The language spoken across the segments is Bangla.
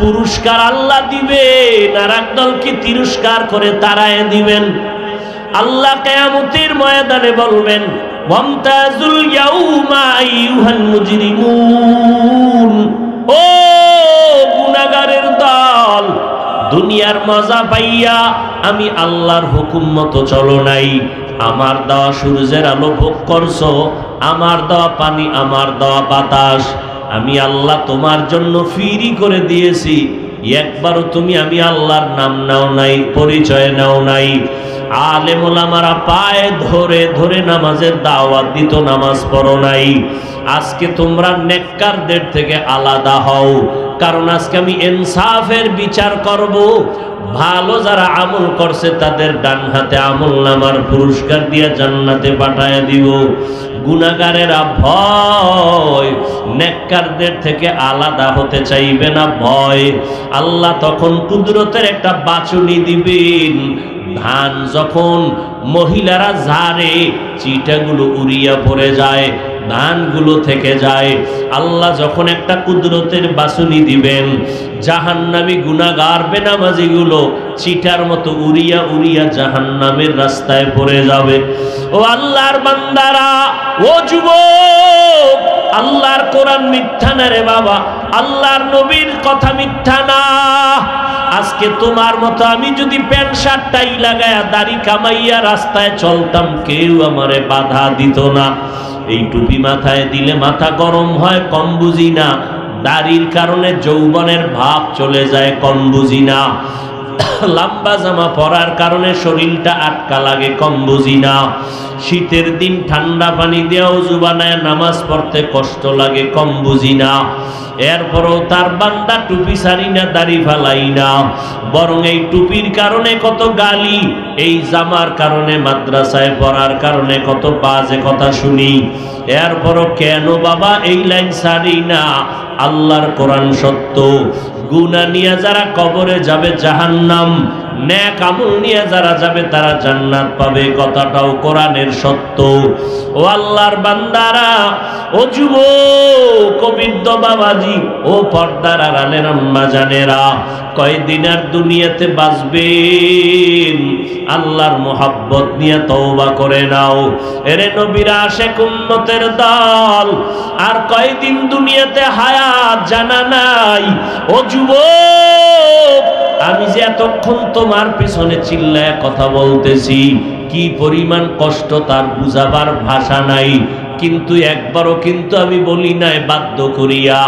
পুরস্কার আল্লাহ দিবেন, আর একদলকে তিরস্কার করে তাড়ায় দিবেন। আল্লাহ কিয়ামতের ময়দানে বলবেন, ওয়ামতাজুল ইয়াউমা আইয়ুহাল মুজরিমুন, ও গুনাহগারের দল, দুনিয়ার মজা পাইয়া আমি আল্লাহর হুকুম মতো চলো নাই, আমার দেওয়া সূর্যের আলো ভোগ করছো, আমার দেওয়া পানি, আমার দেওয়া বাতাস আমি আল্লাহ তোমার জন্য ফ্রি করে দিয়েছি, একবারও তুমি আমি আল্লাহর নাম নাও নাই, পরিচয় নাও নাই। আলেম ওলামারা পায়ে ধরে ধরে নামাজের দাওয়াত দিত, নামাজ পড়ো নাই। আজকে তোমরা নেককারদের থেকে আলাদা হও, কারণ আজকে আমি ইনসাফের বিচার করব। ভালো যারা আমল করছে তাদের ডান হাতে আমল নামার পুরস্কার দিয়ে জান্নাতে পাঠায় দিব। গুনাহগারেরা ভয়, নেককারদের থেকে আলাদা হতে চাইবে না ভয়। আল্লাহ তখন কুদরতের একটা বাছুনি দিবেন। ধান যখন মহিলারা ঝাড়ে চিটাগুলো উড়িয়া পড়ে যায়, ধানগুলো থেকে যায়। আল্লাহ যখন একটা কুদরতের বাছুনি দিবেন, জাহান্নামী গুনাহগার বেনামাজিগুলো চিটার মতো উড়িয়া উড়িয়া জাহান্নামের রাস্তায় পড়ে যাবে। ও আল্লাহর বান্দারা, ও যুবক, আল্লাহর কোরআন মিথ্যা না রে বাবা, আল্লাহর নবীর কথা মিথ্যা না। আজকে তোমার মতো আমি যদি প্যান্ট শার্ট টাই লাগায়া দাড়ি কামাইয়া রাস্তায় চলতাম, কেউ আমারে বাধা দিত না। এই টুপি মাথায় দিলে মাথা গরম হয়, কম বুঝি না। দাড়ির কারণে যৌবনের ভাব চলে যায়, কম বুঝি না। লম্বা জামা পরার কারণে শরীরটা আটকা লাগে, কম বুঝি না। শীতের দিন ঠান্ডা পানি দিয়ে ওযু বানায় নামাজ পড়তে কষ্ট লাগে, কম বুঝি না। এরপরও তার বান্দা টুপি ছাড়ি না, দাড়ি ফালাই না, বরং এই টুপির কারণে কত গালি, এই জামার কারণে, মাদ্রাসায় পড়ার কারণে কত বাজে কথা শুনি। এরপরও কেন বাবা এই লাইন ছাড়ি না? আল্লাহর কোরআন সত্য। গুনাহ নিয়ে যারা কবরে যাবে জাহান্নাম, নেক আমল নিয়ে যারা যাবে তারা জান্নাত পাবে, কথাটাও কোরআনের সত্য। ও আল্লাহর বান্দারা, ও যুবক, ও বৃদ্ধ বাবাজি, ও পর্দার আড়ালের আম্মা জানেরা, কয়দিন আর দুনিয়াতে বাঁচবেন? আল্লাহর মোহাব্বত নিয়ে তওবা করে নাও। এরে নবীর আশিক উম্মতের দল, আর কয়দিন দুনিয়াতে হায়াত জানা নাই। ও যুবক, আমি যে এতক্ষণ তোমার পিছনে চিল্লায় কথা বলতেছি, কি পরিমাণ কষ্ট তার বুঝাবার ভাষা নাই। কিন্তু একবারও কিন্তু আমি বলি নাই বাধ্য করিয়া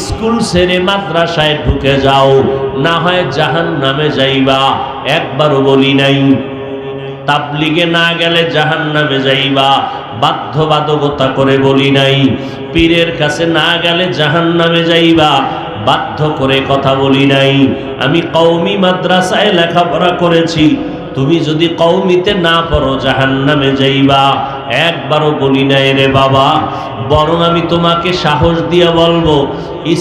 স্কুল ছেড়ে মাদ্রাসায় ঢুকে যাও, না হয় জাহান্নামে যাইবা, একবারও বলি নাই। তাবলিগে না গেলে জাহান্নামে যাইবা, বাধ্যবাধকতা করে বলি নাই। পীরের কাছে না গেলে জাহান্নামে যাইবা, বাধ্য করে কথা বলি নাই। আমি কওমি মাদ্রাসায় লেখাপড়া করেছি, তুমি যদি কওমিতে না পড়ো জাহান্নামে যাইবা, একবারও বলি নাই রে বাবা। বরং আমি তোমাকে সাহস দিয়া বলবো,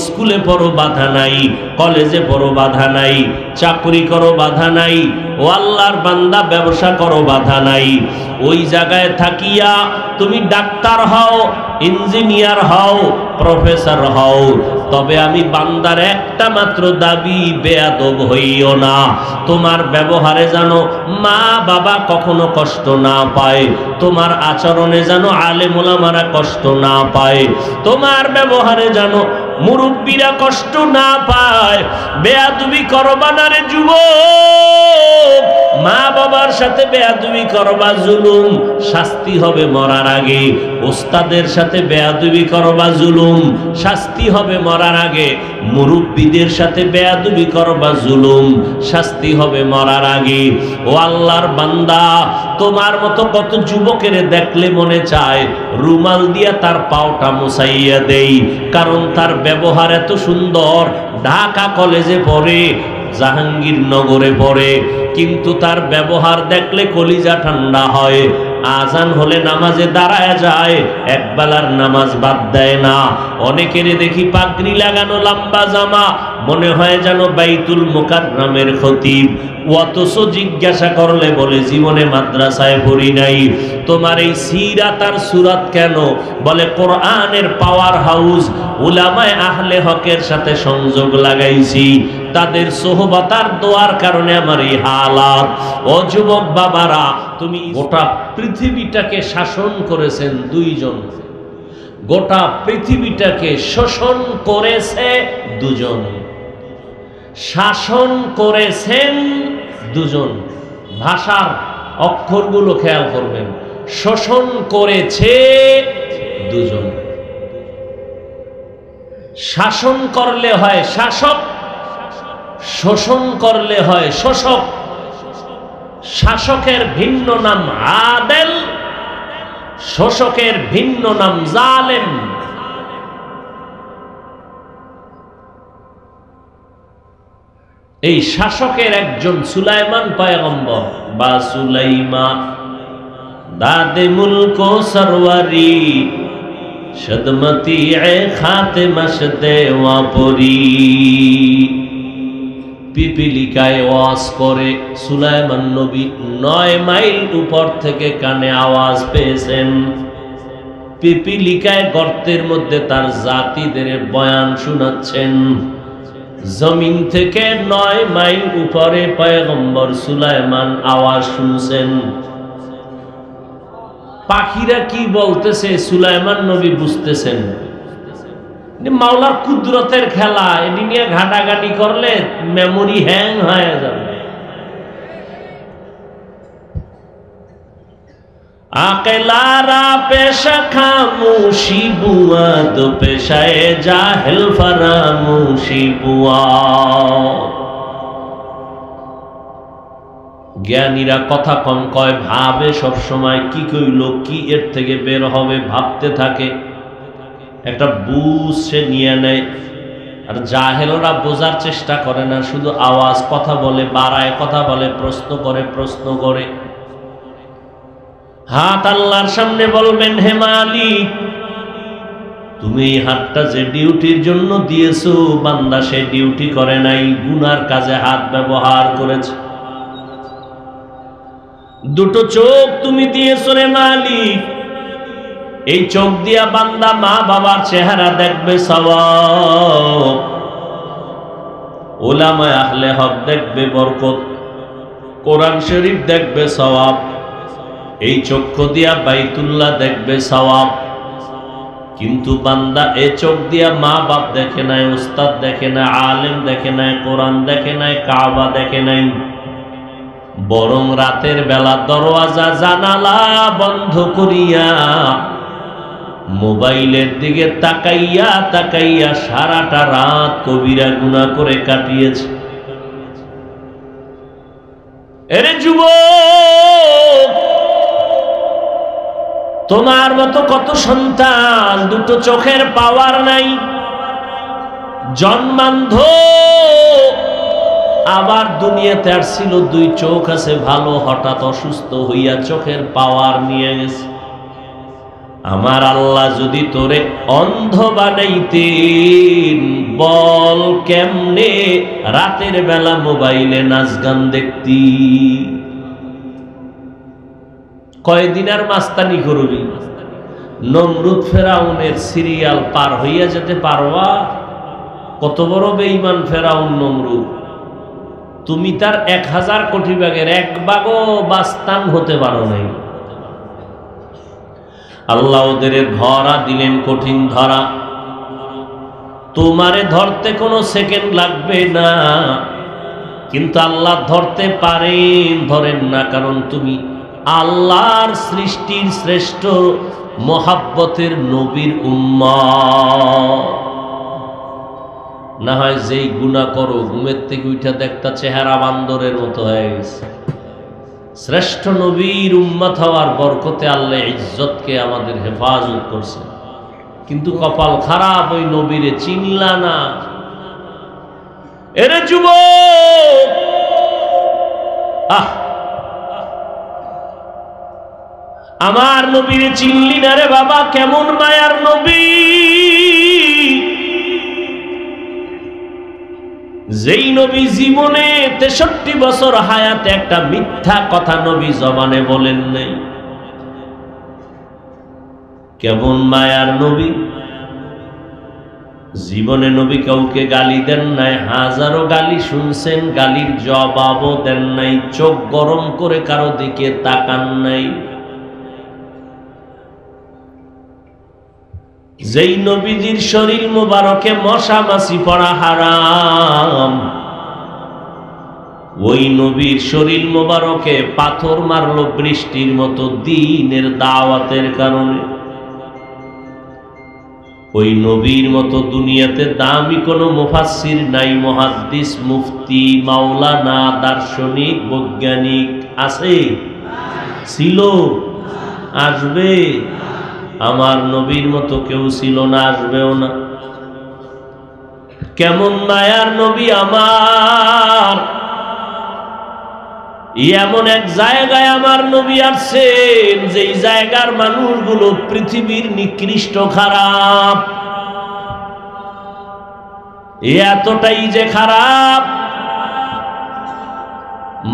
স্কুলে পড়ো বাধা নাই, কলেজে পড়ো বাধা নাই, চাকরি করো বাধা নাই, ও আল্লাহর বান্দা ব্যবসা করো বাধা নাই। ওই জায়গায় থাকিয়া তুমি ডাক্তার হও, ইঞ্জিনিয়ার হও, প্রফেসর হও, তবে আমি বান্দার একটা মাত্র দাবি, বেয়াদব হইও না। তোমার ব্যবহারে যেন মা বাবা কখনো কষ্ট না পায়, তোমার আচরণে যেন আলেম ওলামারা কষ্ট না পায়, তোমার ব্যবহারে যেন মুরব্বীরা কষ্ট না পায়। বেয়াদবি করবা না রে যুবক, মা বাবার সাথে বেয়াদবি করবা জুলুম, শাস্তি হবে মরার আগে। ওস্তাদের সাথে বেয়াদবি করবা জুলুম, শাস্তি হবে মরার আগে। মুরব্বীদের সাথে বেয়াদবি করবা জুলুম, শাস্তি হবে মরার আগে। ও আল্লাহর বান্দা, তোমার মতো কত যুবকের দেখলে মনে চায় রুমাল দিয়া তার পাওটা মুছাইয়া দেই, কারণ তার ব্যবহার এত সুন্দর। ঢাকা কলেজে পড়ে, জাহাঙ্গীরনগরে পড়ে, কিন্তু তার ব্যবহার দেখলে কলিজা ঠান্ডা হয়। আজান হলে নামাজে দাঁড়ায় যায়, একবেলার নামাজ বাদ দেয় না। অনেকের দেখি পাগড়ি লাগানো, লম্বা জামা, মনে হয় যেন বাইতুল মুকাররমের খতিব। অথচ জিজ্ঞাসা করলে বলে জীবনে মাদ্রাসায় পড়ি নাই। তোমার এই সিরাত আর সুরাত কেন? বলে কোরআনের পাওয়ার হাউস, উলামায়ে আহলে হকের সাথে সংযোগ লাগাইছি, তাদের সোহবতার দোয়ার কারণে আমার এই হালাত। ও যুবক বাবারা, তুমি গোটা পৃথিবীটাকে শাসন করেছেন দুইজন, গোটা পৃথিবীটাকে শোষণ করেছে দুজন, শাসন করেছেন দুজন। ভাষার অক্ষরগুলো খেয়াল করবেন, শোষণ করেছে দুজন। শাসন করলে হয় শাসক, শোষণ করলে হয় শোষক। শাসকের ভিন্ন নাম আদেল, শোষকের ভিন্ন নাম জালেম। এই শাসকের একজন সুলাইমান পয়গম্বর বা সুলাইমা, দাদে মুলক সরওয়ারি, সদমতি এ খাতেমা শদে ওয়াপরি। পিপিলিকায় ওয়াজ করে সুলাইমান নবী 9 মাইল উপর থেকে কানে আওয়াজ পেয়েছেন। পিপিলিকায় গর্তের মধ্যে তার জাতিদের বয়ান শোনাচ্ছেন। জমিন থেকে 9 মাইল উপরে পয়গম্বর সুলাইমান আওয়াজ শুনছেন। পাখিরা কি বলতেছে সুলাইমান নবী বুঝতেছেন। মাওলার কুদরতের খেলা, এটি নিয়ে ঘাটাঘাটি করলে মেমোরি হ্যাং হয়ে যাবে। আকেলারা পেশা খামোশি বুয়া দো পেশায়ে জাহেল ফারামুশি বুয়া। জ্ঞানীরা কথা কম কয়, ভাবে সব সময় কি কইল, কি এর থেকে বের হবে ভাবতে থাকে, একটা বুঝ সে নিয়ে নেয়। আর জাহেলরা বোঝার চেষ্টা করে না, শুধু আওয়াজ, কথা বলে, বাড়ায় কথা বলে, প্রশ্ন করে। হাত আল্লাহর সামনে বলবেন, হে মালিক, তুমি এই হাতটা যে ডিউটির জন্য দিয়েছো, বান্দা সে ডিউটি করে নাই, গুনার কাজে হাত ব্যবহার করেছে। দুটো চোখ তুমি দিয়েছো রে মালিক, এই চোখ দিয়া বান্দা মা বাবার চেহারা দেখবে সওয়াব, উলামায়ে আহলে হক দেখবে বরকত, কোরআন শরীফ দেখবে সওয়াব, এই চক্ষু দিয়া বাইতুল্লাহ দেখবে সওয়াব। কিন্তু বান্দা এ চোখ দিয়া মা বাপ দেখে নাই, উস্তাদ দেখে না, আলেম দেখে নাই, কোরআন দেখে নাই, কাবা দেখে নাই, বরং রাতের বেলা দরওয়াজা জানালা বন্ধ করিয়া মোবাইলের দিকে তাকাইয়া সারাটা রাত কবিরা গুনাহ করে কাটিয়েছে। এরে যুবক, তোমার মতো কত সন্তান দুটো চোখের পাওয়ার নাই, জন্মান্ধ, আবার দুনিয়াতে আসছিল 2 চোখ আছে ভালো, হঠাৎ অসুস্থ হইয়া চোখের পাওয়ার নিয়ে গেছে। আমার আল্লাহ যদি তোরে অন্ধ বানাইতেন, বল কেমনে রাতের বেলা মোবাইলে নাচ গান দেখতি? কয়দিন আর মাস্তানি করবি? নমরুদ ফেরাউনের সিরিয়াল পার হইয়া যেতে পারবা? কত বড় বেঈমান ফেরাউন নমরুদ, তুমি তার 1000 কোটি ভাগের 1 ভাগও বাস্তান হতে পারো নাই। আল্লাহ ওদের ধরা দিলেন কঠিন ধরা, তোমারে ধরতে কোনো সেকেন্ড লাগবে না, কিন্তু আল্লাহ ধরতে পারেন, ধরেন না, কারণ তুমি আল্লাহর সৃষ্টির শ্রেষ্ঠ মোহাব্বতের নবীর উম্মত। না হয় যেই গুনাহ করো, ঘুমের থেকে উঠা দেখতা চেহারা বান্দরের মতো হয়ে গেছে। শ্রেষ্ঠ নবীর উম্মত হওয়ার বরকতে আল্লাহ ইজ্জতকে আমাদের হেফাজত করছে, কিন্তু কপাল খারাপ, ওই নবীরে চিনলা না। এরে যুবক, আমার নবীরে চিনলি না রে বাবা, কেমন মায়ার নবী। যেই নবী জীবনে 63 বছর হায়াতে একটা মিথ্যা কথা নবী জবানে বলেন নাই। কেমন মায়ার নবী, জীবনে নবী কাউকে গালি দেন নাই, হাজারো গালি শুনছেন, গালির জবাবও দেন নাই, চোখ গরম করে কারো দিকে তাকান নাই। যেই নবীজির শরীর মোবারকে মশা মাছি পড়া হারাম, ওই নবীর শরীর মোবারকে পাথর মারলো বৃষ্টির মতো দ্বীনের দাওয়াতের কারণে। ওই নবীর মতো দুনিয়াতে দামি কোনো মুফাসসির নাই, মুহাদ্দিস, মুফতি, মাওলানা, দার্শনিক, বৈজ্ঞানিক আছে? ছিল? আসবে? আমার নবীর মতো কেউ ছিল না, আসবেও না। কেমন মায়ার নবী আমার, এমন এক জায়গায় আমার নবী আসছেন যেই জায়গার মানুষগুলো পৃথিবীর নিকৃষ্ট খারাপ। এতটাই যে খারাপ,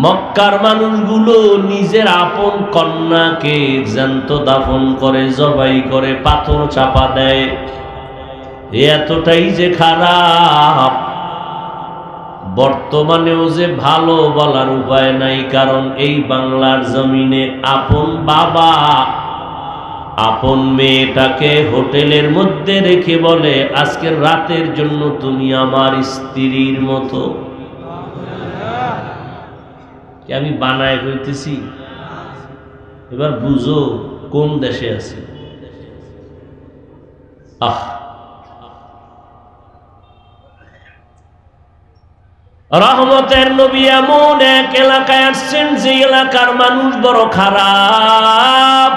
মক্কার মানুষগুলো নিজের আপন কন্যাকে জ্যান্ত দাফন করে, জবাই করে, পাথর চাপা দেয়। এতটাই যে খারাপ, বর্তমানেও যে ভালো বলার উপায় নাই, কারণ এই বাংলার জমিনে আপন বাবা আপন মেয়েটাকে হোটেলের মধ্যে রেখে বলে, আজকের রাতের জন্য তুমি আমার স্ত্রীর মতো। আমি বানায় কইতেছি, এবার বুঝো কোন দেশে আছি। রহমতের নবী এমন এক এলাকায় আসছেন যে এলাকার মানুষ বড় খারাপ।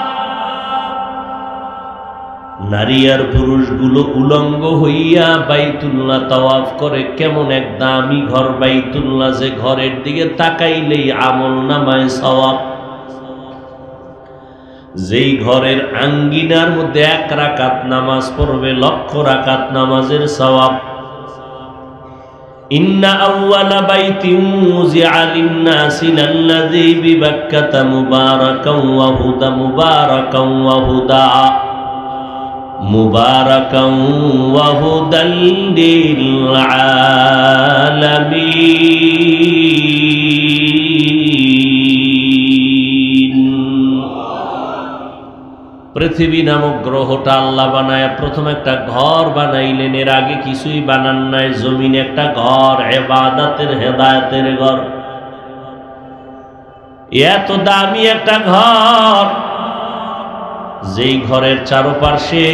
নারী আর পুরুষগুলো উলঙ্গ হইয়া বাইতুল্লাহ তাওয়াফ করে। কেমন এক দামি ঘর বাইতুল্লাহ, যে ঘরের দিকে তাকাইলেই আমল নামায় সওয়াব। যেই ঘরের আঙ্গিনার মধ্যে 1 রাকাত নামাজ পড়বে, 1,00,000 রাকাত নামাজের সওয়াব। ইন্না আউওয়ালা বাইতিন মুযিআ লিন-নাসি লাল্লাযী বিবাক্কাতা মুবারাকান ওয়া হুদা মুবারাকান ওয়া হুদা মুবারাকান ওয়া হুদাল লিল আলামিন। পৃথিবী নামক গ্রহটা আল্লাহ বানায় প্রথম একটা ঘর বানাইলেন, এর আগে কিছুই বানান নাই। জমিনে একটা ঘর, ইবাদতের হেদায়েতের ঘর। এত দামি একটা ঘর, যেই ঘরের চারপাশে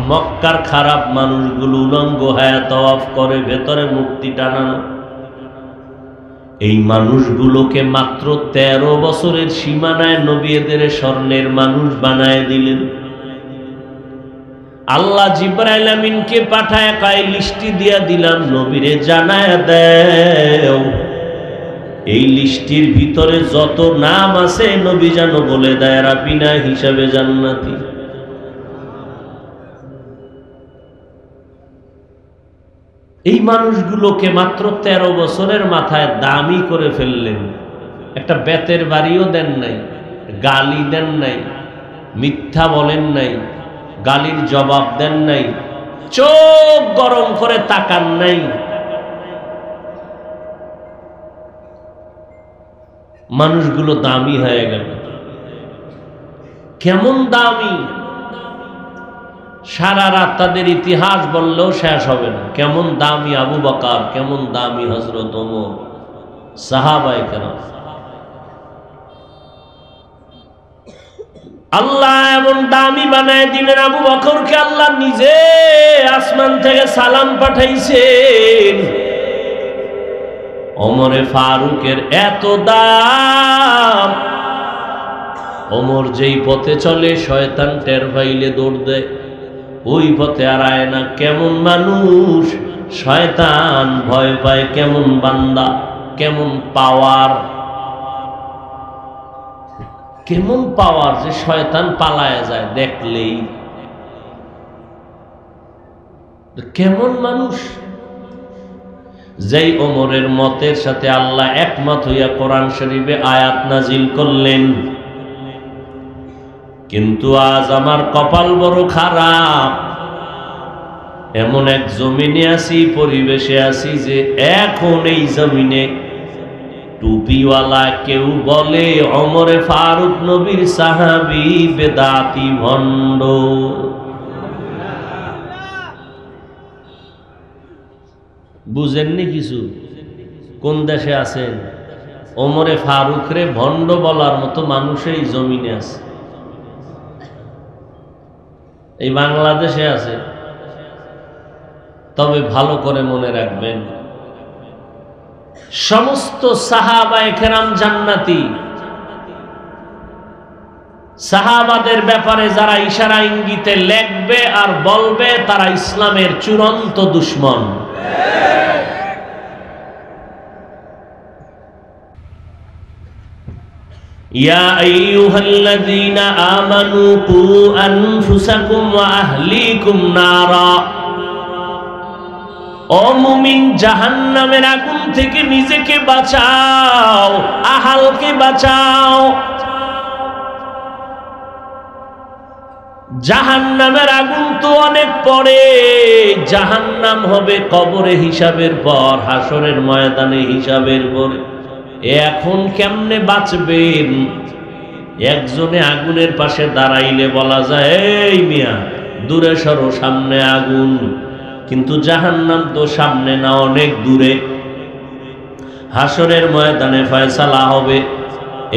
মক্কার খারাপ মানুষগুলো উলঙ্গ হয়ে তাওয়াফ করে, ভেতরে মূর্তি টানানো। এই মানুষগুলোকে মাত্র 13 বছরের সীমানায় নবী এদের স্বর্ণের মানুষ বানায় দিলেন। আল্লাহ জিবরাইল আমিনকে পাঠায় কয়, লিস্টি দিয়া দিলাম, নবীরে জানায় দেও এই লিস্টির ভিতরে যত নাম আছে নবী যেন বলে দেয়, এরা বিনা হিসাবে জান্নাতি। এই মানুষগুলোকে মাত্র 13 বছরের মাথায় দামি করে ফেললেন। একটা বেতের বাড়িও দেন নাই, গালি দেন নাই, মিথ্যা বলেন নাই, গালির জবাব দেন নাই, চোখ গরম করে তাকান নাই। মানুষগুলো দামি হয়ে গেল। কেমন দামি, সারা রাত তাদের ইতিহাস বললেও শেষ হবে না। কেমন দামি আবু বকর, কেমন দামি হযরত ওমর, সাহাবায়ে কেরাম। আল্লাহ এমন দামি বানায় দিলেন, আবু বকরকে আল্লাহ নিজে আসমান থেকে সালাম পাঠাইছেন। ওমরে ফারুকের এত দাম, ওমর যেই পথে চলে শয়তান টের পাইলে দৌড় দেয়, ওই পথে আর আয় না। কেমন মানুষ, শয়তান ভয় পায়। কেমন বান্দা, কেমন পাওয়ার, কেমন পাওয়ার যে শয়তান পালায় যায় দেখলেই। কেমন মানুষ, যেই ওমরের মতের সাথে আল্লাহ একমত হইয়া কোরআন শরীফে আয়াত নাজিল করলেন। কিন্তু আজ আমার কপাল বড় খারাপ, এমন এক জমিনে আছি, পরিবেশে আছি যে এখন এই জমিনে টুপিওয়ালা কেউ বলে ওমরে ফারুক নবীর সাহাবী বেদাতি ভণ্ড। বুঝেননি কিছু? কোন দেশে আছেন? ওমরে ফারুক রে ভণ্ড বলার মতো মানুষ এই জমিনে আছে, এই বাংলাদেশে আছে। তবে ভালো করে মনে রাখবেন, সমস্ত সাহাবায়ে কেরাম জান্নাতি। সাহাবাদের ব্যাপারে যারা ইশারা ইঙ্গিতে লেখবে আর বলবে তারা ইসলামের চূড়ান্ত দুশমন। ইয়া আইয়ুহাল্লাযীনা আমানু কু আনফুসাকুম ওয়া আহলিকুম নারা। ও মুমিন, জাহান্নামের আগুন থেকে নিজেকে বাঁচাও, আহালকে বাঁচাও। জাহান্নামের আগুন তো অনেক পরে, জাহান্নাম হবে কবরে হিসাবের পর, হাসরের ময়দানে হিসাবের পরে। এখন কেমনে বাঁচবেন? একজনে আগুনের পাশে দাঁড়াইলে বলা যায়, এই মিয়া দূরে সরো, সামনে আগুন। কিন্তু জাহান্নাম তো সামনে না, অনেক দূরে। হাসরের ময়দানে ফয়সালা হবে,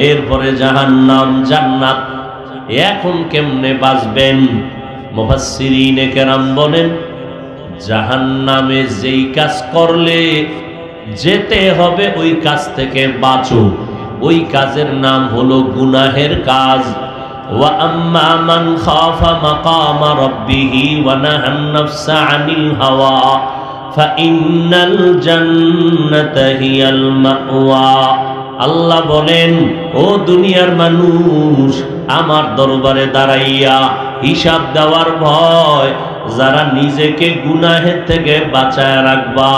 এরপরে জাহান্নাম জান্নাত। এখন কেমনে বাঁচবেন? মুফাসসিরিনে কেরাম বলেন, জাহান্নামে যেই কাজ করলে যেতে হবে ওই কাজ থেকে বাঁচো, ওই কাজের নাম হলো গুনাহের কাজ। ওয়া আম্মা মান খাফা মাকামা রাব্বিহি ওয়া নাহান নাফসা আনিল হাওয়া ফাইন্নাল জান্নাতা হিয়াল মাওয়া। আল্লাহ বলেন, ও দুনিয়ার মানুষ, আমার দরবারে দাঁড়াইয়া হিসাব দেওয়ার ভয় যারা নিজেকে গুনাহের থেকে বাঁচায় রাখবা,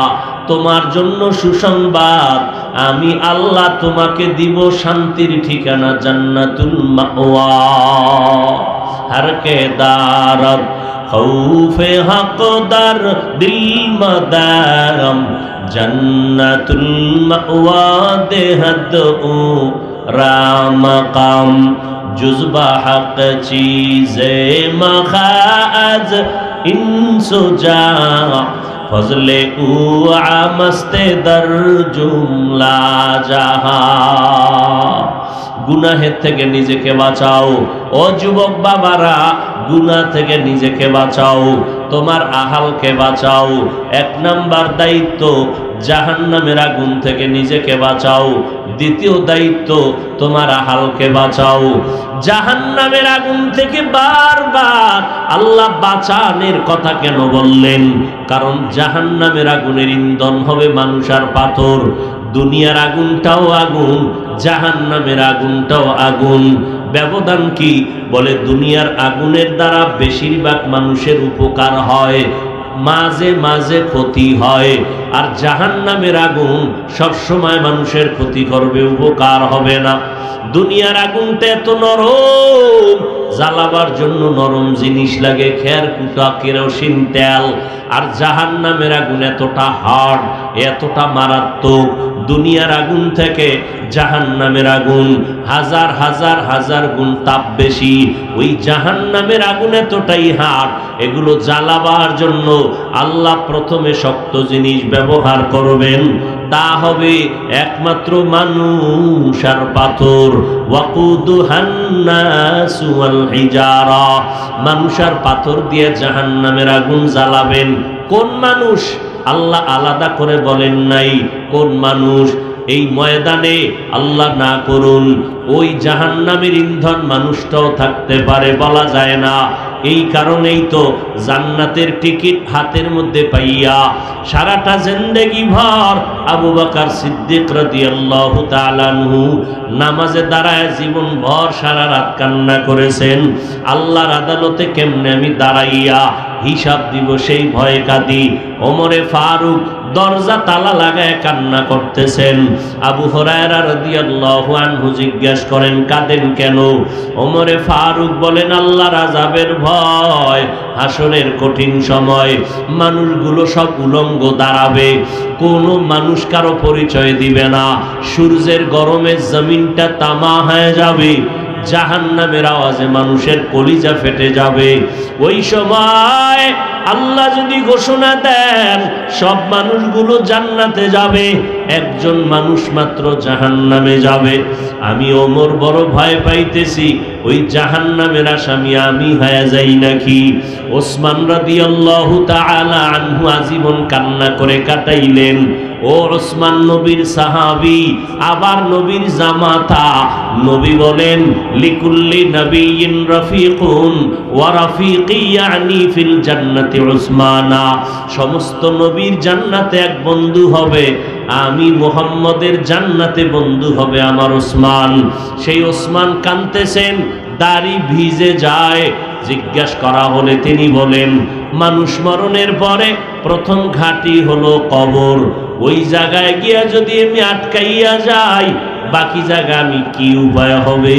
তোমার জন্য সুসংবাদ, আমি আল্লাহ তোমাকে দিব শান্তির ঠিকানা, জান্নাতুল মাওয়া। হর কে দারদ খৌফে হকদার দিল মদাম, জান্নাতুল মাওয়া দেহদ ও রামকাম। जुज़्बा हक़ चीज़े मखाज़ इंसुजा, फज़ले ऊ आमस्ते दर जुमला जहा। গুনাহের থেকে নিজেকে বাঁচাও। ও যুবক বাবারা, গুনাহ থেকে নিজেকে বাঁচাও, তোমার আহালকে বাঁচাও। এক নাম্বার দায়িত্ব, জাহান্নামের আগুন থেকে নিজেকে বাঁচাও। দ্বিতীয় দায়িত্ব, তোমার আহালকে বাঁচাও। জাহান্নামের আগুন থেকে বারবার আল্লাহ বাঁচানোর কথা কেন বললেন? কারণ জাহান্নামের আগুনের ইন্ধন হবে মানুষ আর পাথর। দুনিয়ার আগুনটাও আগুন, জাহান্নামের আগুনটাও আগুন। ব্যবধান কি? বলে দুনিয়ার আগুনের দ্বারা বেশিরভাগ মানুষের উপকার হয়, মাঝে মাঝে ক্ষতি হয়। আর জাহান্নামের আগুন সবসময় মানুষের ক্ষতি করবে, উপকার হবে না। দুনিয়ার আগুনটা এত নরম, জ্বালাবার জন্য নরম জিনিস লাগে, খের কুটা, কেরোসিন তেল। আর জাহান্নামের আগুন এতটা হার্ড, এতটা মারাত্মক। দুনিয়ার আগুন থেকে জাহান্নামের আগুন হাজার হাজার হাজার গুণ তাপ বেশি। ওই জাহান্নামের আগুন এতটাই হার্ড, এগুলো জ্বালাবার জন্য আল্লাহ প্রথমে শক্ত জিনিস ব্যবহার করবেন, তা হবে একমাত্র মানুষ আর পাথর। ওয়াকুদুহান নাসু ওয়াল হিজারা, মানুষ আর পাথর দিয়ে জাহান্নামের আগুন জ্বালাবেন। কোন মানুষ? আল্লাহ আলাদা করে বলেন নাই কোন মানুষ। এই ময়দানে আল্লাহ না করুন, ওই জাহান্নামের ইন্ধন মানুষটাও থাকতে পারে, বলা যায় না। এই কারণেই তো জান্নাতের টিকিট হাতের মধ্যে পাইয়া সারাটা জিন্দেগি ভর আবু বকর সিদ্দিক রাদিয়াল্লাহু তাআলা আনহু নামাজে দাঁড়ায় জীবন ভর সারা রাত কান্না করেছেন, আল্লাহর আদালতে কেমনে আমি দাঁড়াইয়া হিসাব দিব সেই ভয়ে কাঁদি। ওমরে ফারুক দরজা তালা লাগায় কান্না করতেছেন। আবু হুরায়রা রাদিয়াল্লাহু আনহু জিজ্ঞেস করেন, কাঁদেন কেন? ওমরে ফারুক বলেন, আল্লাহর আযাবের ভয়। হাসরের কঠিন সময় মানুষগুলো সব উলঙ্গ দাঁড়াবে, কোনো মানুষ কারো পরিচয় দিবে না। সূর্যের গরমে জমিনটা তামা হয়ে যাবে, জাহান্নামের আওয়াজে মানুষের কলিজা ফেটে যাবে। ওই সময় আল্লাহ যদি ঘোষণা দেন সব মানুষগুলো জান্নাতে যাবে, একজন মানুষ মাত্র জাহান্নামে যাবে, আমি ওমর বড় ভয় পাইতেছি ওই জাহান্নামের আসামি আমি হয়ে যাই নাকি। ওসমান রাদিয়াল্লাহু তাআলা আনহু আজীবন কান্না করে কাটাইলেন। ও ওসমান নবীর সাহাবী, আবার নবীর জামাতা। নবী বলেন, লিকুল্লি নবিয়্যিন রাফিকুন ওয়া রাফিকি ইয়ানি ফিল জান্নাতি উসমানা। সমস্ত নবীর জান্নাতে এক বন্ধু হবে, আমি মুহাম্মদের জান্নাতে বন্ধু হবে আমার ওসমান। সেই ওসমান কাঁদতেছেন, দাড়ি ভিজে যায়। জিজ্ঞেস করা হলে তিনি বলেন, মানুষ মরণের পরে প্রথম ঘাঁটি হলো কবর। ওই জায়গায় গিয়া যদি আমি আটকাইয়া যাই, বাকি জায়গা আমি কি উপায় হবে,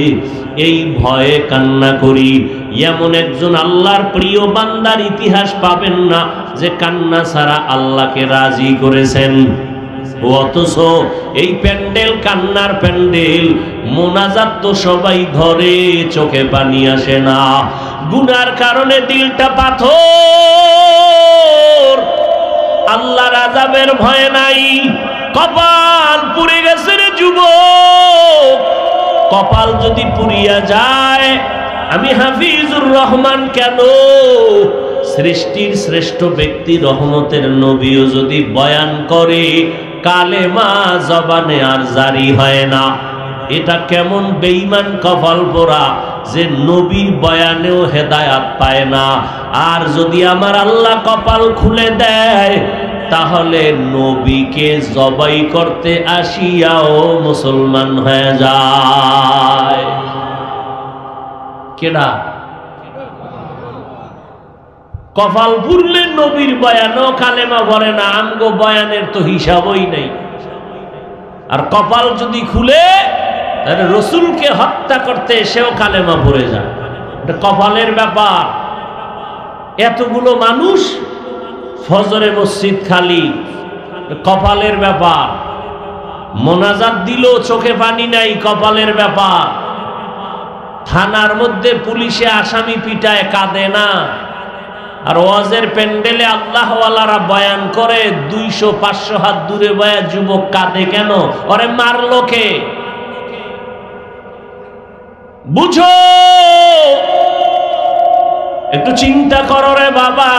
এই ভয়ে কান্না করি। এমন একজন আল্লাহর প্রিয় বান্দার ইতিহাস পাবেন না যে কান্না ছাড়া আল্লাহকে রাজি করেছেন। অথচ এই প্যান্ডেল কান্নার প্যান্ডেল, মোনাজাত তো সবাই ধরে, চোখে পানি আসে না। গুনার কারণে দিলটা পাথর, আল্লাহর আযাবের ভয় নাই। কপাল পুড়ে গেছে রে যুবক, কপাল যদি পুড়িয়া যায়, আমি হাফিজুর রহমান কেন, সৃষ্টির শ্রেষ্ঠ ব্যক্তি রহমতের নবীও যদি বয়ান করে, কালেমা জবানে আর জারি হয় না। এটা কেমন বেঈমান কপাল পোড়া যে নবীর বয়ানেও হেদায়াত পায় না। আর যদি আমার আল্লাহ কপাল খুলে দেয়, তাহলে নবীকে জবাই করতে আসিয়াও মুসলমান হয়ে যায়। কেডা? কপাল পুরলে নবীর বয়ানও কালেমা ভরে না, আমগো বয়ানের তো হিসাবই নেই। আর কপাল যদি খুলে, তাহলে রসুলকে হত্যা করতে এসেও কালেমা পড়ে যায়। এটা কপালের ব্যাপার। এতগুলো মানুষ ফজরে মসজিদ খালি, কপালের ব্যাপার। মোনাজাত দিল, চোখে পানি নাই, কপালের ব্যাপার। থানার মধ্যে পুলিশে আসামি পিটায়, কাঁদে না। আর ওয়াজের প্যান্ডেলে আল্লাহওয়ালারা বয়ান করে, 200-500 হাত দূরে বয়া যুবক কাঁদে কেন? ওরে মারলো কে? বুঝো, একটু চিন্তা করো রে বাবা।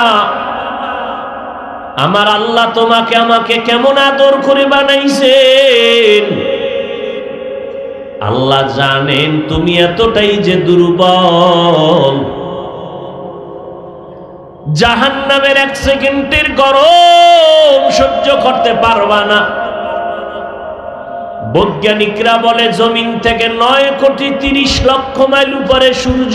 আমার আল্লাহ তোমাকে আমাকে কেমন আদর করে বানাইছেন। আল্লাহ জানেন তুমি এতটাই যে দুর্বল, জাহান্নামের 1 সেকেন্ডের গরম সহ্য করতে পারবা না। বৈজ্ঞানিকরা বলে জমিন থেকে 9,30,00,000 মাইল উপরে সূর্য।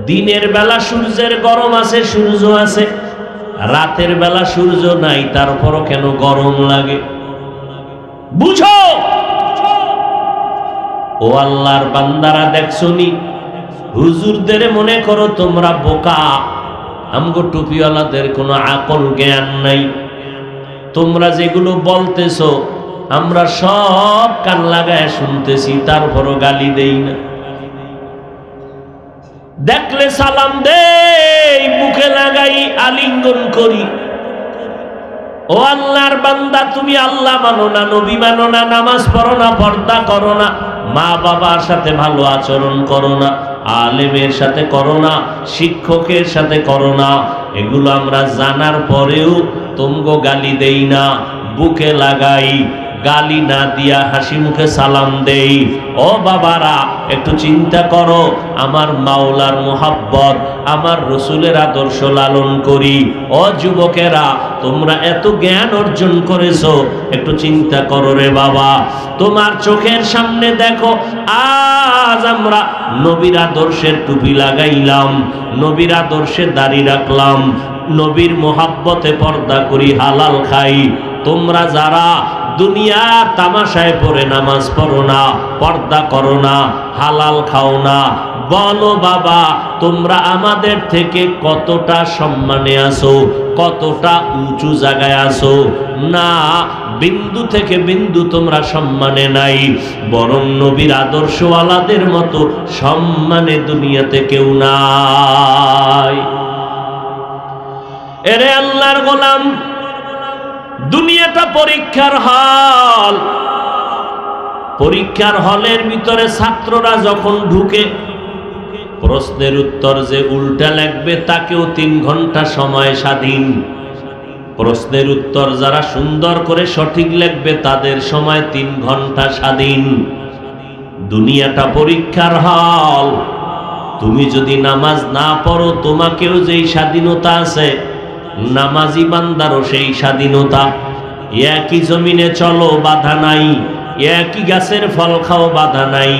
দিনের বেলা সূর্যের গরম আছে, সূর্য আছে, রাতের বেলা সূর্য নাই, তারপরও কেন গরম লাগে? বুঝো ও আল্লাহর বান্দারা, দেখছনি হুজুরদের মনে করো তোমরা বোকা, আমগো টুপিওয়ালাদের কোনো আকল জ্ঞান নাই। তোমরা যেগুলো বলতেছো আমরা সব কান লাগায় শুনতেছি, তারপরও গালি দেই না। দেখলে সালাম দেই, মুখে লাগাই, আলিঙ্গন করি। ও আল্লাহর বান্দা, তুমি আল্লাহ মানো না, নবী মানো না, নামাজ পড়ো না, পর্দা করো না, মা বাবার সাথে ভালো আচরণ করো না, আলেমের সাথে করো না, শিক্ষকের সাথে করো না। এগুলো আমরা জানার পরেও তোমগো গালি দেই না, বুকে লাগাই, গালি না দিয়া হাসি মুখে সালাম দেই। ও বাবারা, একটু চিন্তা করো, আমার মাওলার মোহাব্বত, আমার রসুলের আদর্শ লালন করি। ও যুবকেরা, তোমরা এত জ্ঞান অর্জন করেছো, একটু চিন্তা করো রে বাবা। তোমার চোখের সামনে দেখো, আজ আমরা নবীর আদর্শের টুপি লাগাইলাম, নবীর আদর্শে দাড়ি রাখলাম, নবীর মোহাব্বতে পর্দা করি, হালাল খাই। তোমরা যারা দুনিয়ার তামাশায় পড়ে নামাজ পড়ো না, পর্দা করো না, হালাল খাও না, বলো বাবা তোমরা আমাদের থেকে কতটা সম্মানে আছো, কতটা উঁচু জায়গায় আছো? না, বিন্দু থেকে বিন্দু তোমরা সম্মানে নাই, বরং নবীর আদর্শওয়ালাদের মতো সম্মানে দুনিয়াতে কেউ নাই। এরে আল্লাহর গোলাম, দুনিয়াটা পরীক্ষার হল। পরীক্ষার হলের ভিতরে ছাত্ররা যখন ঢুকে, প্রশ্নের উত্তর যে উল্টা লিখবে তাকেও 3 ঘন্টা সময় স্বাধীন। প্রশ্নের উত্তর যারা সুন্দর করে সঠিক লিখবে তাদের সময় 3 ঘন্টা স্বাধীন। দুনিয়াটা পরীক্ষার হল। তুমি যদি নামাজ না পড়ো, তোমাকেও যেই স্বাধীনতা আছে, নামাজি বান্দারও সেই স্বাধীনতা। একই জমিনে চলো, বাধা নাই। একই গাছের ফল খাও, বাধা নাই।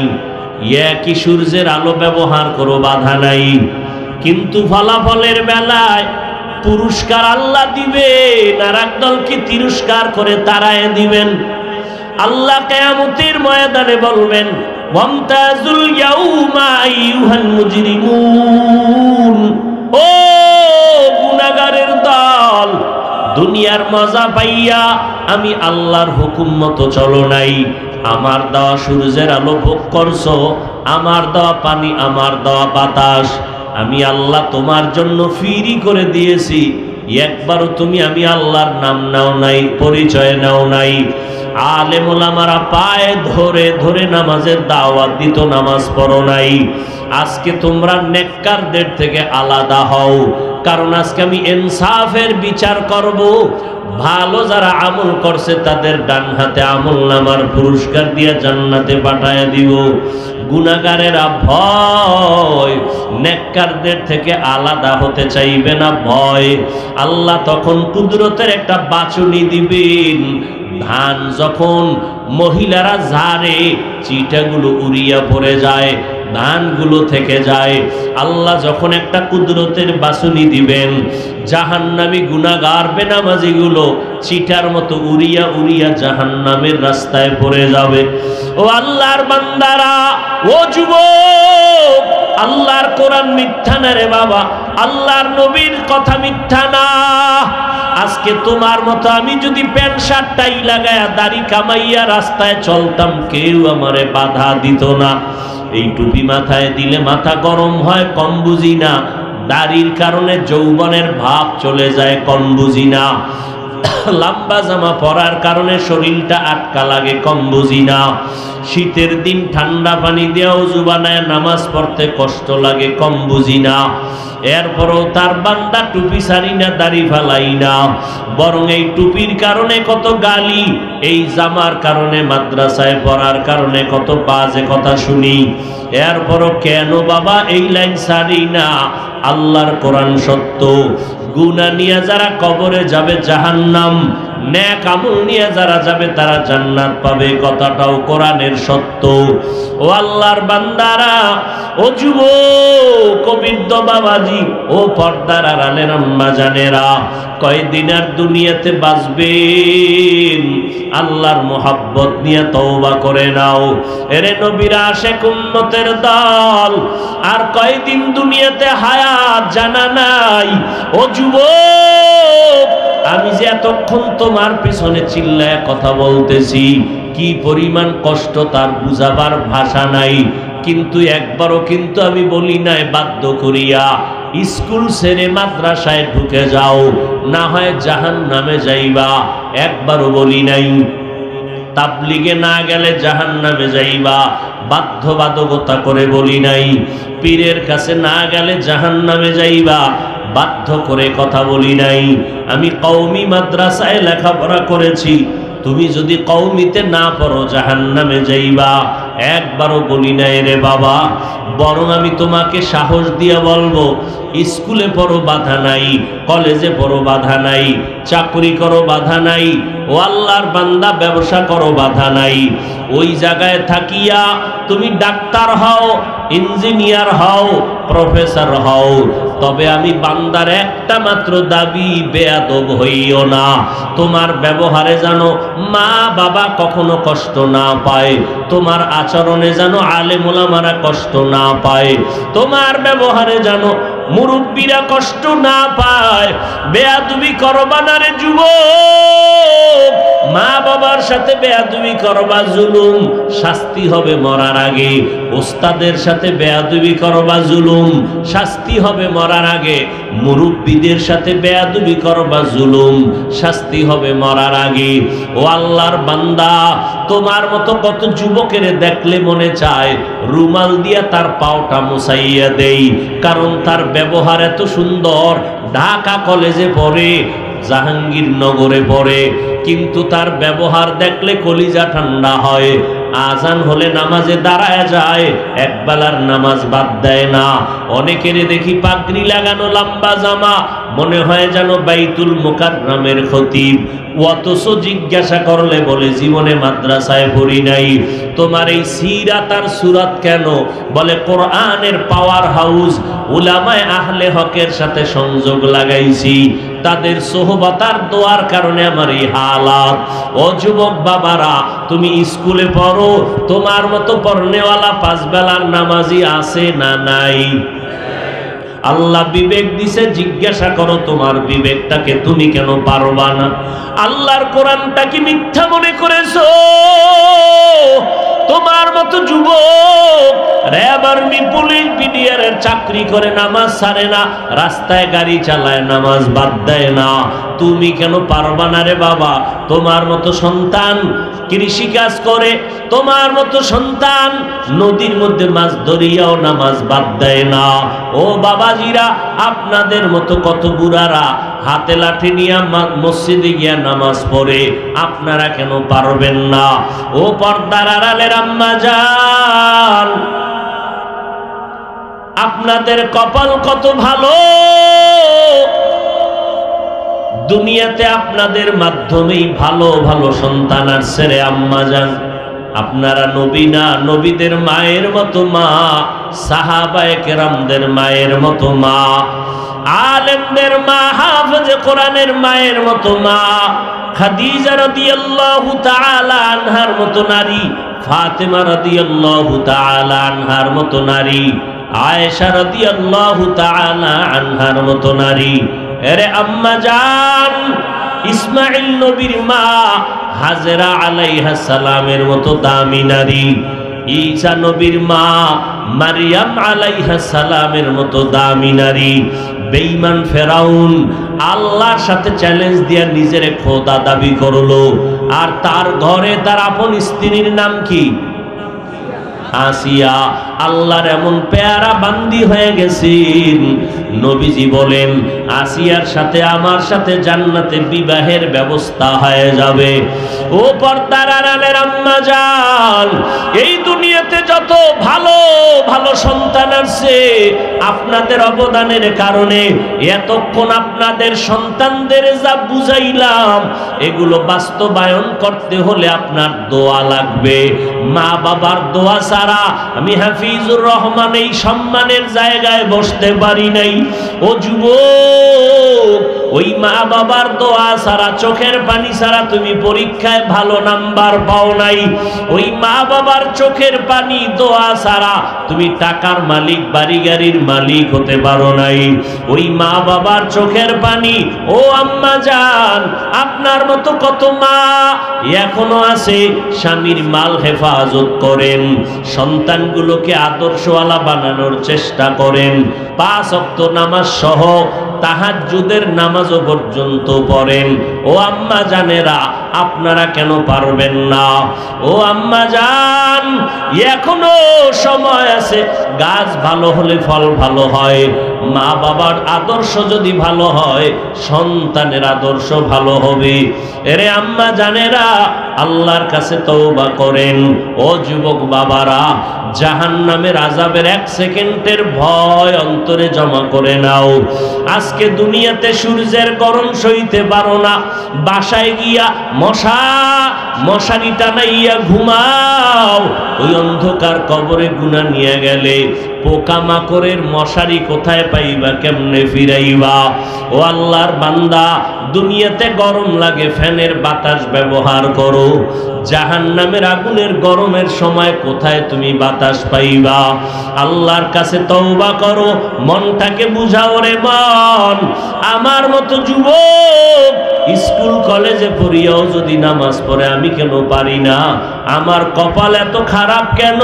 একই সূর্যের আলো ব্যবহার করো, বাধা নাই। কিন্তু ফলাফলের বেলায় পুরস্কার আল্লাহ দিবেন, আর একদলকে তিরস্কার করে তাড়ায় দিবেন। আল্লাহ কিয়ামতের ময়দানে বলবেন, ওয়ামতাজুল ইয়াউমা আইয়ুহাল মুজরিমুন, ও গুনাহগারের দল, দুনিয়ার মজা পাইয়া আমি আল্লাহর হুকুম মতো চলো নাই, আমার দেওয়া সূর্যের আলো ভোগ করছো, আমার দেওয়া পানি, আমার দেওয়া বাতাস আমি আল্লাহ তোমার জন্য ফ্রি করে দিয়েছি, একবারও তুমি আমি আল্লাহর নাম নাও নাই, পরিচয় নাও নাই। আলেম ওলামারা পায়ে ধরে ধরে নামাজের দাওয়াত দিত, নামাজ পড়ো নাই। আজকে তোমরা নেককারদের থেকে আলাদা হও, কারণ আজকে আমি ইনসাফের বিচার করব। ভালো যারা আমল করছে তাদের ডান হাতে আমল নামার পুরস্কার দিয়ে জান্নাতে পাঠায় দিব। গুনাহগারেরা ভয়, নেককারদের থেকে আলাদা হতে চাইবে না, ভয়। আল্লাহ তখন কুদরতের একটা বাছুনি দিবেন। ধান যখন মহিলারা ঝাড়ে, চিটাগুলো উড়িয়া পড়ে যায়, ধানগুলো থেকে যায়। আল্লাহ যখন একটা কুদরতের বাছুনি দিবেন, জাহান্নামী গুনাহগার বেনামাজিগুলো চিটার মতো উড়িয়া উড়িয়া জাহান্নামের রাস্তায় পড়ে যাবে। ও আল্লাহর বান্দারা, ও যুবক, আল্লাহর কোরআন মিথ্যা না রে বাবা, আল্লাহর নবীর কথা মিথ্যা না। আজকে তোমার মতো আমি যদি প্যান্ট শার্ট টাই লাগায়া দাড়ি কামাইয়া রাস্তায় চলতাম, কেউ আমারে বাধা দিত না। এই টুপি মাথায় দিলে মাথা গরম হয়, কম বুঝি না। দাড়ির কারণে যৌবনের ভাব চলে যায়, কম বুঝি না। লম্বা জামা পরার কারণে শরীরটা আটকা লাগে, কম বুঝি না। শীতের দিন ঠান্ডা পানি দিয়ে ওযু বানায় নামাজ পড়তে কষ্ট লাগে, কম বুঝি না। এরপরও তার বান্দা টুপি ছাড়ি না, দাড়ি ফালাই না, বরং এই টুপির কারণে কত গালি, এই জামার কারণে, মাদ্রাসায় পড়ার কারণে কত বাজে কথা শুনি। এরপরও কেন বাবা এই লাইন ছাড়ি না? আল্লাহর কোরআন সত্য। গুনাহ নিয়ে যারা কবরে যাবে জাহান্নাম, নেক আমল নিয়ে যারা যাবে তারা জান্নাত পাবে, কথাটাও কোরআনের সত্য। ও আল্লাহর বান্দারা, ও যুবক, ও বৃদ্ধ বাবাজি, ও পর্দার আড়ালের আম্মা জানেরা, কয়দিন আর দুনিয়াতে বাঁচবেন? আল্লাহর মোহাব্বত নিয়ে তওবা করে নাও। এরে নবীর আশিক উম্মতের দল, আর কয়দিন দুনিয়াতে হায়াত জানা নাই। ও যুবক, আমি যে এতক্ষণ তোমার পিছনে চিল্লায় কথা বলতেছি, কি পরিমাণ কষ্ট তার বুঝাবার ভাষা নাই। কিন্তু একবারও কিন্তু আমি বলি নাই বাধ্য করিয়া স্কুল ছেড়ে মাদ্রাসায় ঢুকে যাও, না হয় জাহান্নামে যাইবা, একবারও বলি নাই। তাবলিগে না গেলে জাহান্নামে যাইবা, বাধ্যবাধকতা করে বলি নাই। পীরের কাছে না গেলে জাহান্নামে যাইবা, বাধ্য করে কথা বলি নাই। আমি কওমি মাদ্রাসায় লেখাপড়া করেছি, তুমি যদি কওমিতে না পড়ো জাহান্নামে যাইবা, একবারও বলি নাই রে বাবা। বরং আমি তোমাকে সাহস দিয়ে বলবো, স্কুলে পড়ো বাধা নাই, কলেজে পড়ো বাধা নাই, চাকরি করো বাধা নাই, ও আল্লাহর বান্দা ব্যবসা করো বাধা নাই। ওই জায়গায় থাকিয়া তুমি ডাক্তার হও, ইঞ্জিনিয়ার হও, প্রফেসর হও, তবে আমি বান্দার একটা মাত্র দাবি, বেয়াদব হইও না। তোমার ব্যবহারে যেন মা বাবা কখনো কষ্ট না পায়, তোমার আচরণে যেন আলেম ওলামারা কষ্ট না পায়, তোমার ব্যবহারে যেন মুরব্বীরা কষ্ট না পায়। বেয়াদবি করবা না রে যুবক, মা বাবার সাথে বেয়াদবি করবা জুলুম, শাস্তি হবে মরার আগে। ওস্তাদের সাথে বেয়াদবি করবা জুলুম, শাস্তি হবে মরার আগে। মুরব্বীদের সাথে বেয়াদবি করবা জুলুম, শাস্তি হবে মরার আগে। ও আল্লাহর বান্দা, তোমার মতো কত যুবকের দেখলে মনে চায় রুমাল দিয়া তার পাওটা মুছাইয়া দেই, কারণ তার ব্যবহার এত সুন্দর। ঢাকা কলেজে পড়ে, জাহাঙ্গীরনগরে পড়ে, কিন্তু তার ব্যবহার দেখলে কলিজা ঠান্ডা হয়। আজান হলে নামাজে দাঁড়ায় যায়, একবেলার নামাজ বাদ দেয় না। অনেকের দেখি পাগড়ি লাগানো, লম্বা জামা, মনে হয় যেন বাইতুল মুকাররমের খতিব। অথচ জিজ্ঞাসা করলে বলে জীবনে মাদ্রাসায় পড়ি নাই। তোমার এই সিরাত আর সুরাত কেন? বলে কোরআনের পাওয়ার হাউস, উলামায়ে আহলে হকের সাথে সংযোগ লাগাইছি, তাদের সোহবতার দোয়ার কারণে আমার এই হালাত। ও যুবক বাবারা, তুমি স্কুলে পড়ো, তোমার মতো পড়নেওয়ালা পাঁচ বেলার নামাজি আছে না নাই? আল্লাহ বিবেক দিছে, জিজ্ঞাসা করো তোমার বিবেকটাকে তুমি কেন পারবা না? আল্লাহর কোরআনটা কি মিথ্যা মনে করেছো? তোমার মতো যুবক র্যাব আর্মি পুলিশ বিডিআরের চাকরি করে নামাজ ছাড়ে না, রাস্তায় গাড়ি চালায় নামাজ বাদ দেয় না, তুমি কেন পারবা না রে বাবা? তোমার মতো সন্তান কৃষি কাজ করে, তোমার মতো সন্তান নদীর মধ্যে মাছ ধরিয়াও নামাজ বাদ দেয় না। ও বাবাজিরা, আপনাদের মতো কত বুড়ারা হাতে লাঠি নিয়ে মসজিদে গিয়া নামাজ পড়ে, আপনারা কেন পারবেন না? ও পর্দার আড়ালের আম্মা জান, আপনাদের কপাল কত ভালো, দুনিয়াতে আপনাদের মাধ্যমেই ভালো ভালো সন্তান আসছে রে আম্মা জান। আপনারা নবী না, নবীদের মায়ের মতো মা, সাহাবায়ে কেরামদের মায়ের মতো মা, আলেমদের মা, হাফেজে কোরআনের মায়ের মতো মা, খাদিজা রাদিয়াল্লাহু তাআলা আনহার মতো নারী, ফাতেমা রাদিয়াল্লাহু তাআলা আনহার মতো নারী, আয়েশা রাদিয়াল্লাহু তাআলা আনহার মতো নারী। এরে আম্মা জান, ইসমাইল নবীর মা হাজেরা আলাইহা সালামের মতো দামি নারী, ঈসা নবীর মা মারিয়াম আলাইহা সালামের মতো দামি নারী। বেঈমান ফেরাউন আল্লাহর সাথে চ্যালেঞ্জ দিয়া নিজের খোদা দাবি করলো, আর তার ঘরে তার আপন স্ত্রীর নাম কি? আসিয়া। আল্লাহর এমন পেয়ারা বান্দি হয়ে গেছেন, নবীজি বলেন আসিয়ার সাথে আমার সাথে জান্নাতে বিবাহের ব্যবস্থা হয়ে যাবে। ও পর্দার আড়ালের আম্মা জান, এই দুনিয়াতে যত ভালো ভালো সন্তান আছে, আপনাদের অবদানের কারণে এতক্ষণ আপনাদের সন্তানদের যা বুঝাইলাম, এগুলো বাস্তবায়ন করতে হলে আপনার দোয়া লাগবে। মা বাবার দোয়া ছাড়া আমি হাফিজুর রহমান এই সম্মানের জায়গায় বসতে পারি নাই। ও যুবক, ওই মা বাবার দোয়া ছাড়া, চোখের পানি ছাড়া তুমি পরীক্ষায় ভালো নাম্বার পাও নাই। ওই মা বাবার চোখের পানি, দোয়া ছাড়া তুমি টাকার মালিক, বাড়ি গাড়ির মালিক হতে পারো নাই। ওই মা বাবার চোখের পানি, ও আম্মা জান, আপনার মতো কত মা এখনো আছে স্বামীর মাল হেফাজত করেন, সন্তানগুলোকে আদর্শওয়ালা বানানোর চেষ্টা করেন, 5 ওয়াক্ত নামাজ সহ তাহাজ্জুদের নামাজও পর্যন্ত পড়েন। ও আম্মা জানেরা, আপনারা কেন পারবেন না? ও আম্মা জান, এখনো সময় আছে। গাছ ভালো হলে ফল ভালো হয়, মা বাবার আদর্শ যদি ভালো হয়, সন্তানের আদর্শ ভালো হবে। এরে আম্মা জানেরা, আল্লাহর কাছে তওবা করেন। ও যুবক বাবারা, জাহান্নামের আযাবের 1 সেকেন্ডের ভয় অন্তরে জমা করে নাও। আজকে দুনিয়াতে সূর্যের গরম সইতে পারো না, বাসায় গিয়া মশা মশারি টানাইয়া ঘুমাও। ওই অন্ধকার কবরে গুনাহ নিয়ে গেলে পোকামাকড়ের মশারি কোথায় পাইবা, কেমনে ফিরাইবা? ও আল্লাহর বান্দা, দুনিয়াতে গরম লাগে, ফ্যানের বাতাস ব্যবহার করো। জাহান্নামের আগুনের গরমের সময় কোথায় তুমি বাতাস পাইবা? আল্লাহর কাছে তওবা করো, মনটাকে বুঝাও রে মন। আমার মতো যুবক স্কুল কলেজে পড়িয়াও যদি নামাজ পড়ে, আমি কেন পারি না? আমার কপাল এত খারাপ কেন?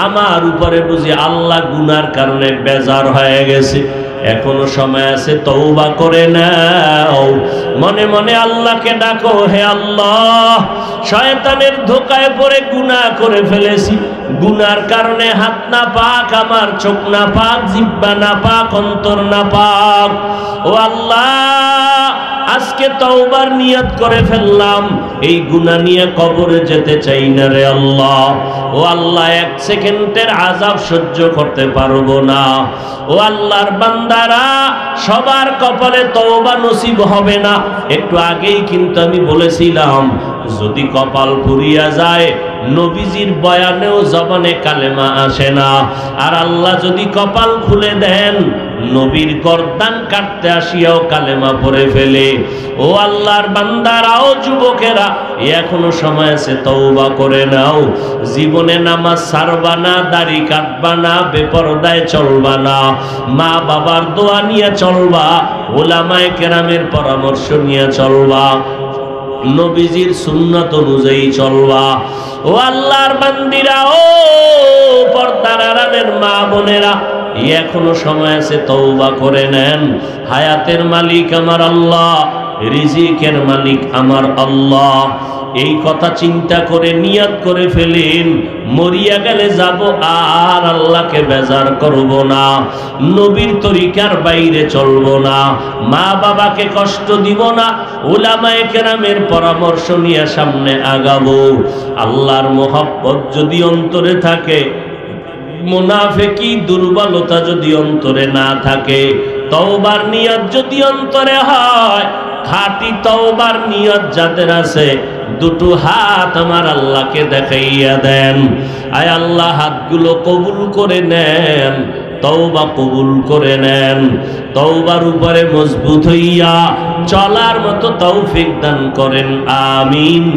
আমার উপরে বুঝি আল্লাহ গুনার কারণে বেজার হয়ে গেছে। এখনো সময় আছে, তওবা করে নাও। মনে মনে আল্লাহকে ডাকো, হে আল্লাহ, শয়তানের ধোকায় পড়ে গুনাহ করে ফেলেছি। গুনার কারণে হাত না পাক, আমার চোখ না পাক, জিহ্বা না পাক, অন্তর না পাক। ও আল্লাহ, আজকে তওবার নিয়ত করে ফেললাম, এই গুনাহ নিয়ে কবরে যেতে চাই না রে আল্লাহ। ও আল্লাহ, এক সেকেন্ডের আযাব সহ্য করতে পারবো না। ও আল্লাহর বান্দারা, সবার কপালে তওবা নসিব হবে না। একটু আগেই কিন্তু আমি বলেছিলাম, যদি কপাল পুড়িয়া যায়, নবীজির বয়ানেও জবানে কালেমা আসে না। আর আল্লাহ যদি কপাল খুলে দেন, নবীর গর্দান কাটতে আসিয়াও কালেমা পড়ে ফেলে। ও আল্লাহর বান্দারাও, যুবকেরা, এখনো সময় আছে, তওবা করে নাও। জীবনে নামাজ ছাড়বা না, দাড়ি কাটবা না, বেপরদায় চলবা না, মা বাবার দোয়া নিয়ে চলবা, উলামায়ে কেরামের পরামর্শ নিয়ে চলবা, নবীজির সুন্নাত অনুযায়ী চলবা। ও আল্লাহর বান্দিরা, ও পর্দার আড়ালের মা বোনেরা, এখনো সময় আছে, তওবা করে নেন। হায়াতের মালিক আমার আল্লাহ, রিজিকের মালিক আমার আল্লাহ। এই কথা চিন্তা করে নিয়ত করে ফেলেন, মরিয়া গেলে যাব, আর আল্লাহকে বেজার করব না, নবীর তরিকার বাইরে চলব না, মা বাবাকে কষ্ট দিব না, উলামায়ে কেরামের পরামর্শ নিয়ে সামনে আগাবো। আল্লাহর মোহাব্বত যদি অন্তরে থাকে, মুনাফিকি দুর্বলতা যদি অন্তরে না থাকে, তওবার নিয়ত যদি অন্তরে হয়, খাঁটি তওবার নিয়ত যাদের আছে, দুটো হাত আমার আল্লাহকে দেখাইয়া দেন। আয় আল্লাহ, হাতগুলো কবুল করে নেন, তওবা কবুল করে নেন। তওবার উপরে মজবুত হইয়া চলার মতো তৌফিক দান করেন, আমিন।